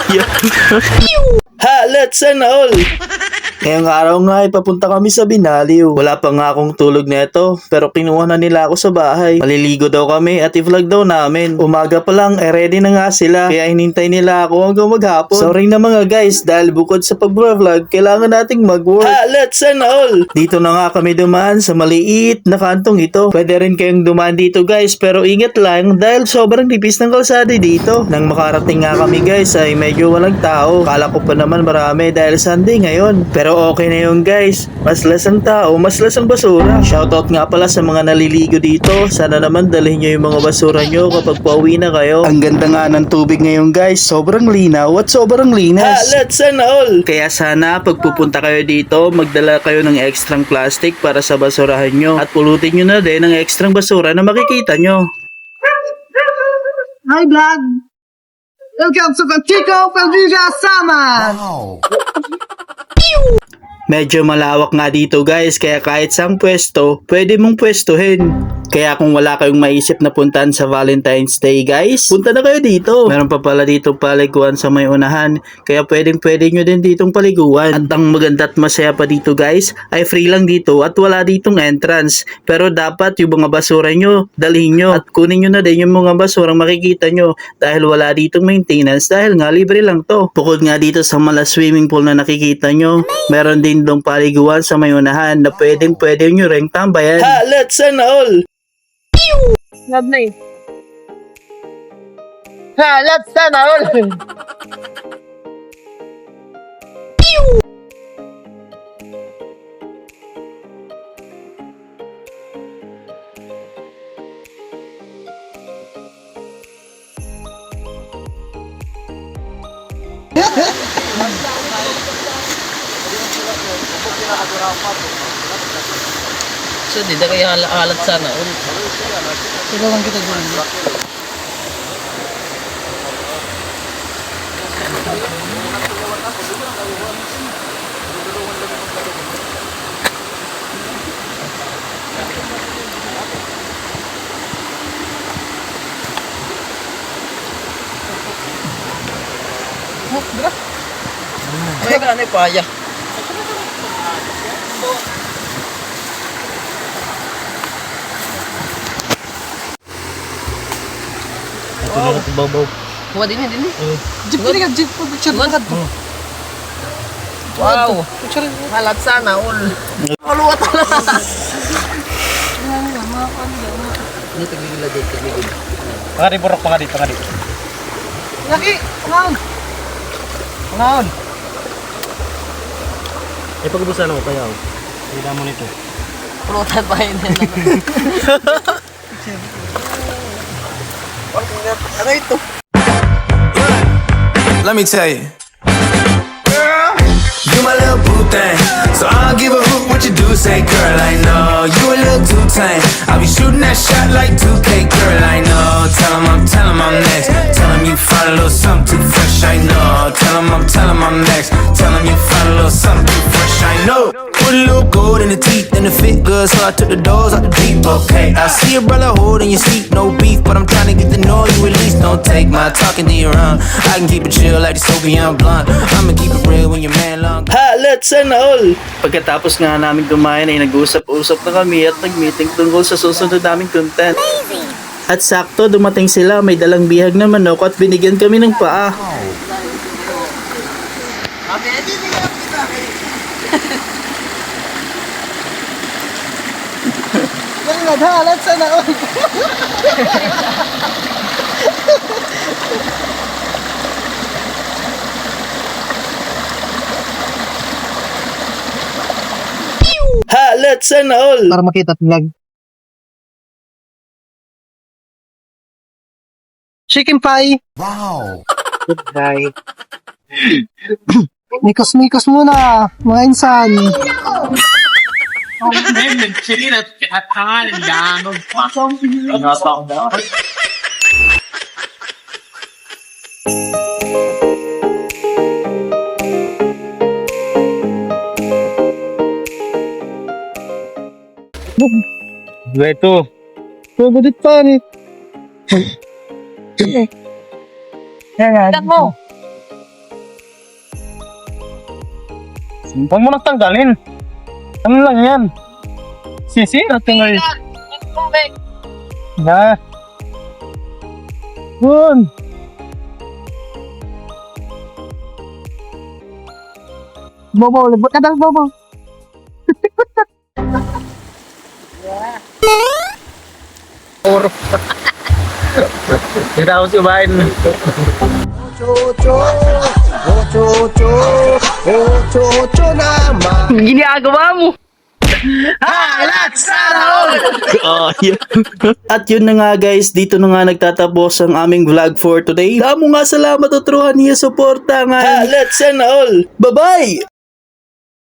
Ha, let's sana all! Ngayong araw nga ay papunta kami sa Binaliw. Wala pa nga akong tulog neto, pero kinuha na nila ako sa bahay. Maliligo daw kami at i-vlog daw namin. Umaga pa lang, ready na nga sila. Kaya hinintay nila ako hanggang maghapon. Sorry na mga guys, dahil bukod sa pag-vlog, kailangan nating mag-work. Ha, let's sana all! Dito na nga kami dumaan sa maliit na kantong ito. Pwede rin kayong dumaan dito guys, pero ingat lang dahil sobrang tipis ng kalsada dito. Nang makarating nga kami guys ay medyo walang tao. Kala ko pa naman marami dahil Sunday ngayon. Pero okay na yun guys. Mas lasang tao, mas lasang basura. Shoutout nga pala sa mga naliligo dito. Sana naman dalhin nyo yung mga basura nyo kapag pauwi na kayo. Ang ganda nga ng tubig ngayon guys. Sobrang linaw at sobrang linas. Let's sana all! Kaya sana pagpupunta kayo dito, magdala kayo ng extrang plastic para sa basurahan nyo. At pulutin nyo na din ng extrang basura na makikita nyo. Hi vlog! Welcome to Chico Pelvija Sama! Medyo malawak nga dito guys, kaya kahit saang pwesto, pwede mong pwestuhin. Kaya kung wala kayong maisip na puntahan sa Valentine's Day guys, punta na kayo dito. Meron pa pala ditong paliguan sa may unahan, kaya pwede nyo din ditong paliguan. At ang maganda at masaya pa dito guys, ay free lang dito at wala ditong entrance. Pero dapat yung mga basura nyo, dalhin nyo at kunin nyo na din yung mga basura makikita nyo dahil wala ditong maintenance dahil nga libre lang to. Bukod nga dito sa mala swimming pool na nakikita nyo, meron din dong paliguan sa may unahan na pwede nyo ring tambayan. Ha, let's sana all! Love na eh. Ha, let's sana all! So, di na kaya halat sana. Sigawan kita dyan. May gana yung paya. Wow. Babaw. Kuha din eh. Jeep ko rin jeep ko. Picture na ka. Wow. Halat sana all. Maluwa talaga. Hindi tagigila dito. Pangadi, burok, pangadi. Laki! Pangaon! Ipag-ubusan ako kaya. Hindi mo nito. Pulutan pa yun. Ano ito? Let me tell you. You my little boo thing, so I don't give a hoot what you do. Say, girl, I know you a little too tame. I'll be shooting that shot like 2K, girl, I know. Tell him I'm next. Tell him you find a little something too fresh, I know. Tell him I'm next. Tell him you find a little something too fresh, I know. Put a little gold in the teeth and it fit good, so I took the doors out the Jeep. Okay, I see your brother holding your seat, no beef, but I'm trying to get to know you at least. Don't take my talking to your own. I can keep it chill like the Soviet blunt. I'ma keep it real when your man long. Ha, let's sana all! Pagkatapos nga namin kumain ay nag-usap-usap na kami at nag-meeting tungkol sa susunod naming content. At sakto dumating sila, may dalang bihag na manok at binigyan kami ng paa. Ha, let's sana all! Ha, let's sana all! Para makita at vlog. Chicken pie! Goodbye. Mikos muna, mga insan. Ito. Pagudit pa ni. Tignan mo. Huwag mo nang tanggalin. Ano lang yan? Sisi? Natingal. Na. Yun. Bobo, libot ka daw, Bobo. Hindi ako si Bain. Ginagawa mo. Oh, yun. At yun na nga guys, dito na nga nagtatapos ang aming vlog for today. Damo nga salamat at ruhan niya suporta nga. Let's all. Bye-bye!